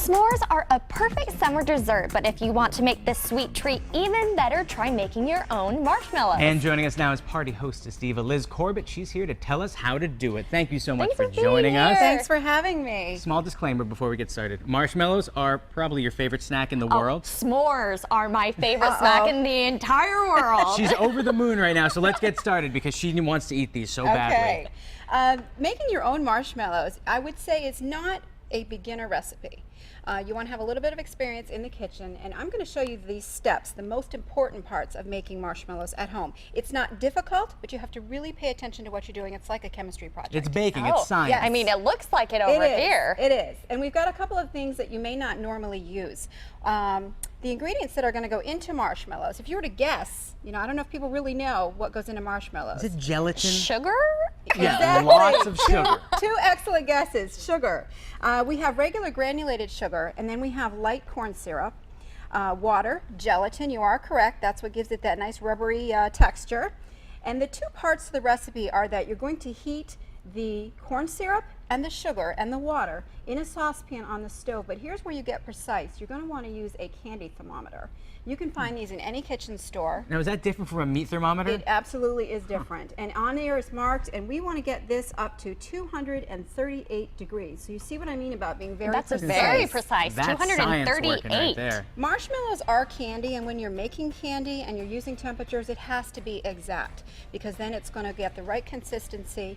S'mores are a perfect summer dessert, but if you want to make this sweet treat even better, try making your own marshmallows. And joining us now is party hostess diva Liz Corbett. She's here to tell us how to do it. Thank you so much for joining us. Thanks for having me. Small disclaimer before we get started. Marshmallows are probably your favorite snack in the world. S'mores are my favorite snack in the entire world. She's over the moon right now, so let's get started because she wants to eat these so badly. Okay. Making your own marshmallows, I would say, is not a beginner recipe. You want to have a little bit of experience in the kitchen, and I'm going to show you these steps, the most important parts of making marshmallows at home. It's not difficult, but you have to really pay attention to what you're doing. It's like a chemistry project. It's baking, it's science. Yes. I mean, it looks like it over here. It is. And we've got a couple of things that you may not normally use. The ingredients that are going to go into marshmallows, if you were to guess, you know, I don't know if people really know what goes into marshmallows. Is it gelatin? Sugar? Yeah, Exactly. lots of sugar. Two excellent guesses. Sugar. We have regular granulated sugar, and then we have light corn syrup, water, gelatin. You are correct. That's what gives it that nice rubbery texture. And the two parts of the recipe are that you're going to heat the corn syrup and the sugar and the water in a saucepan on the stove. But here's where you get precise. You're going to want to use a candy thermometer. You can find these in any kitchen store. Now, is that different from a meat thermometer? It absolutely is different. And on there is marked, and we want to get this up to 238 degrees. So you see what I mean about being very precise. That's very precise. That's science working right 238. there. Marshmallows are candy, and when you're making candy and you're using temperatures, it has to be exact, because then it's going to get the right consistency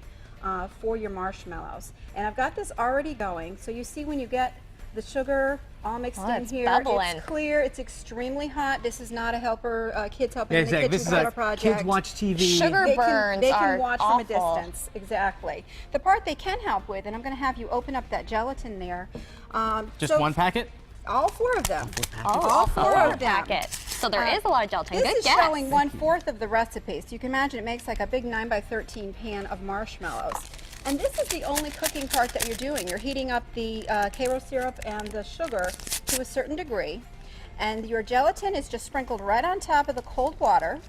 for your marshmallows. And I've got this already going, so you see when you get the sugar all mixed in it's here, bubbling. it's clear, it's extremely hot. This is not a helper, kids helping in the Exactly. kitchen This is powder a project. kids watch TV. Sugar burns they are can watch awful. from a distance. Exactly. The part they can help with, and I'm going to have you open up that gelatin there. Just one packet? All four of them. All four of them. packets. So there is a lot of gelatin. This Good is guess. showing 1/4 of the recipe. So you can imagine it makes like a big 9x13 pan of marshmallows. And this is the only cooking part that you're doing. You're heating up the Karo syrup and the sugar to a certain degree. And your gelatin is just sprinkled right on top of the cold water.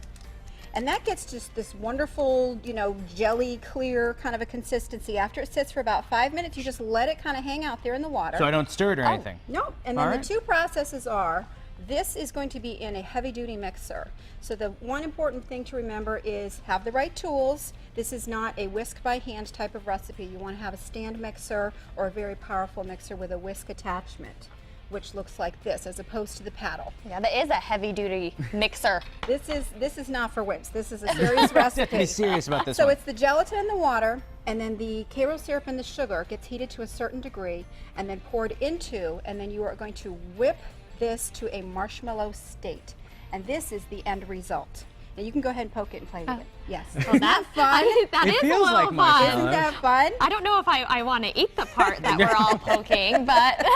And that gets just this wonderful, you know, jelly clear kind of a consistency. After it sits for about 5 minutes, you just let it kind of hang out there in the water. So I don't stir it or anything? Nope. And then the two processes are, this is going to be in a heavy-duty mixer. So the one important thing to remember is have the right tools. This is not a whisk by hand type of recipe. You want to have a stand mixer or a very powerful mixer with a whisk attachment, which looks like this as opposed to the paddle. Yeah, that is a heavy-duty mixer. This is not for wimps. This is a serious recipe. Be serious about this So one. it's the gelatin and the water, and then the Karo syrup and the sugar gets heated to a certain degree and then poured into, and then you are going to whip this to a marshmallow state. And this is the end result. Now you can go ahead and poke it and play with it. Yes. Isn't that fun? That It is feels a little like fun. marshmallows. Isn't that fun? I don't know if I want to eat the part that we're all poking, but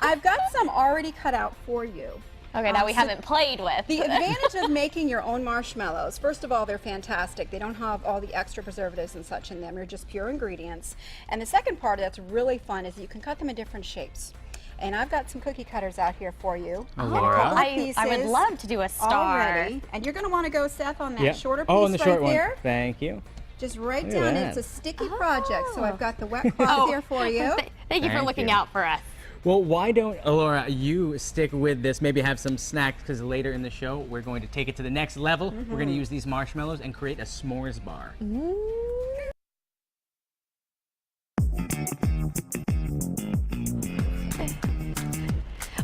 I've got some already cut out for you. okay, that we So haven't played with. The advantage of making your own marshmallows, first of all, they're fantastic. They don't have all the extra preservatives and such in them. They're just pure ingredients. And the second part that's really fun is you can cut them in different shapes. And I've got some cookie cutters out here for you. Laura. I would love to do a star. Already. And you're going to want to go, Seth, on that Yep. shorter piece Oh, on the right short there. one. Thank you. Just right Look at down. that. It's a sticky project, so I've got the wet cloth here for you. Thank you for Thank looking you. out for us. Well, why don't, Laura, you stick with this, maybe have some snacks, because later in the show, we're going to take it to the next level. We're going to use these marshmallows and create a s'mores bar.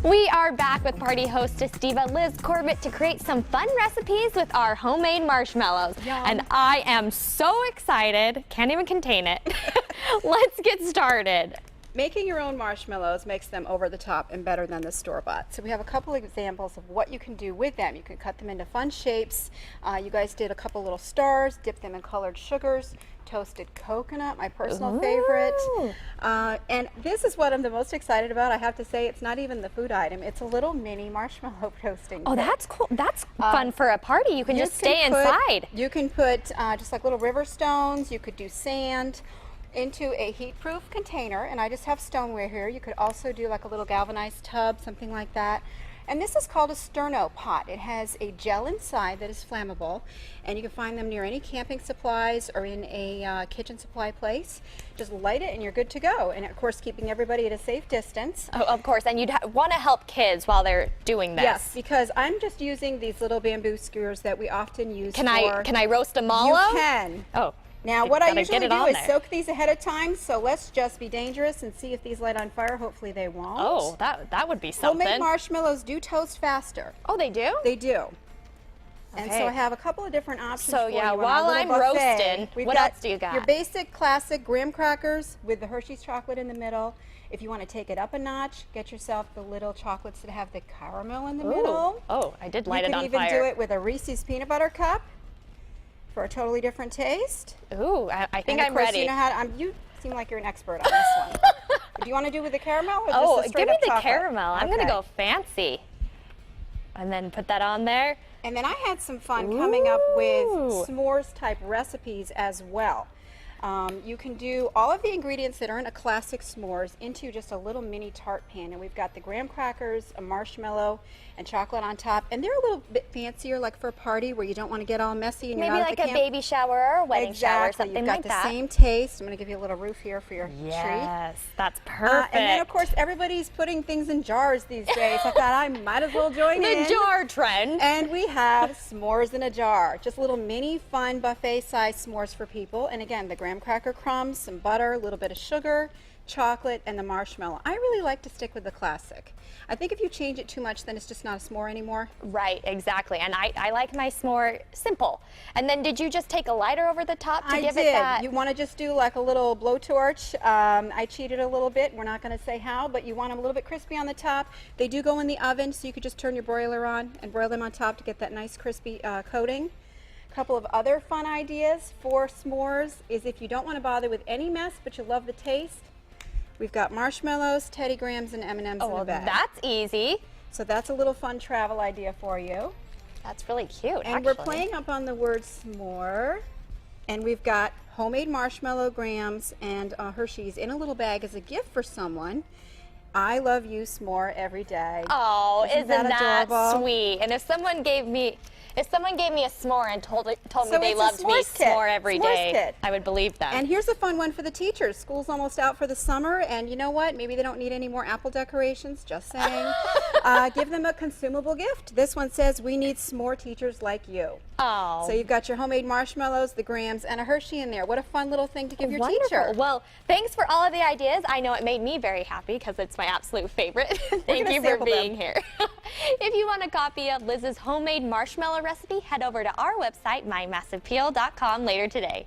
We are back with party hostess diva Liz Corbett to create some fun recipes with our homemade marshmallows. Yum. And I am so excited, can't even contain it. Let's get started. Making your own marshmallows makes them over the top and better than the store-bought. So we have a couple of examples of what you can do with them. You can cut them into fun shapes. You guys did a couple little stars, dip them in colored sugars, toasted coconut, my personal favorite. And this is what I'm the most excited about. I have to say, it's not even the food item. It's a little mini marshmallow toasting Oh, kit. that's cool. That's fun for a party. You can just stay inside. You can put just like little river stones. You could do sand into a heat-proof container, and I just have stoneware here. You could also do like a little galvanized tub, something like that. And this is called a sterno pot. It has a gel inside that is flammable, and you can find them near any camping supplies or in a kitchen supply place. Just light it and you're good to go. And of course, keeping everybody at a safe distance. Oh, of course, and you'd want to help kids while they're doing this. Yes, because I'm just using these little bamboo skewers that we often use Can I roast a You mallow? can. Oh. Now, you what I gotta usually get it do on is there. soak these ahead of time, so let's just be dangerous and see if these light on fire. Hopefully they won't. Oh, that would be something. Homemade marshmallows do toast faster. Oh, they do? They do. And so Okay. I have a couple of different options So, for yeah, you on our while little I'm buffet. roasting, We've what got else do you got? Your basic classic graham crackers with the Hershey's chocolate in the middle. If you want to take it up a notch, get yourself the little chocolates that have the caramel in the middle. Oh, I did light You it could on even fire. do it with a Reese's peanut butter cup for a totally different taste. Ooh, I think And of I'm course, ready. you know how to, you seem like you're an expert on this one. Do you want to do with the caramel or Oh, just a straight give me up the chocolate? caramel. I'm gonna Okay. go fancy. And then put that on there. And then I had some fun coming up with Ooh. s'mores type recipes as well. You can do all of the ingredients that are in a classic s'mores into just a little mini tart pan. And we've got the graham crackers, a marshmallow, and chocolate on top. And they're a little bit fancier, like for a party where you don't want to get all messy and you're Maybe not like at a the camp. baby shower or a wedding shower or Exactly. something You've got like the that. same taste. I'm going to give you a little roof here for your treat. Yes, that's perfect. And then, of course, everybody's putting things in jars these days. I thought I might as well join in. the jar trend. And we have s'mores in a jar. Just little mini fun buffet-sized s'mores for people. And again, the graham cracker crumbs, some butter, a little bit of sugar, chocolate, and the marshmallow. I really like to stick with the classic. I think if you change it too much, then it's just not a s'more anymore. Right, exactly. And I like my s'more simple. And then did you just take a lighter over the top to give did. it that? You want to just do like a little blowtorch. I cheated a little bit. We're not going to say how, but you want them a little bit crispy on the top. They do go in the oven, so you could just turn your broiler on and broil them on top to get that nice crispy coating. A couple of other fun ideas for s'mores is if you don't want to bother with any mess, but you love the taste, we've got marshmallows, Teddy Grahams, and M&Ms Oh, in well, a bag. that's easy. So that's a little fun travel idea for you. That's really cute, And we're playing up on the word s'more. And we've got homemade marshmallow grahams and Hershey's in a little bag as a gift for someone. I love you, s'more, every day. Oh, isn't that adorable? sweet? And if someone gave me a s'more and told me So they it's a loved me s'mores kit. s'more every S'mores day, kit. I would believe them. And here's a fun one for the teachers. School's almost out for the summer, and you know what? Maybe they don't need any more apple decorations, just saying. Give them a consumable gift. This one says, we need s'more teachers like you. Oh. So you've got your homemade marshmallows, the grahams, and a Hershey in there. What a fun little thing to give your Wonderful. teacher. Well, thanks for all of the ideas. I know it made me very happy because it's my absolute favorite. Thank gonna you for sample them. being here. If you want a copy of Liz's homemade marshmallow recipe, head over to our website, mymassivepeel.com later today.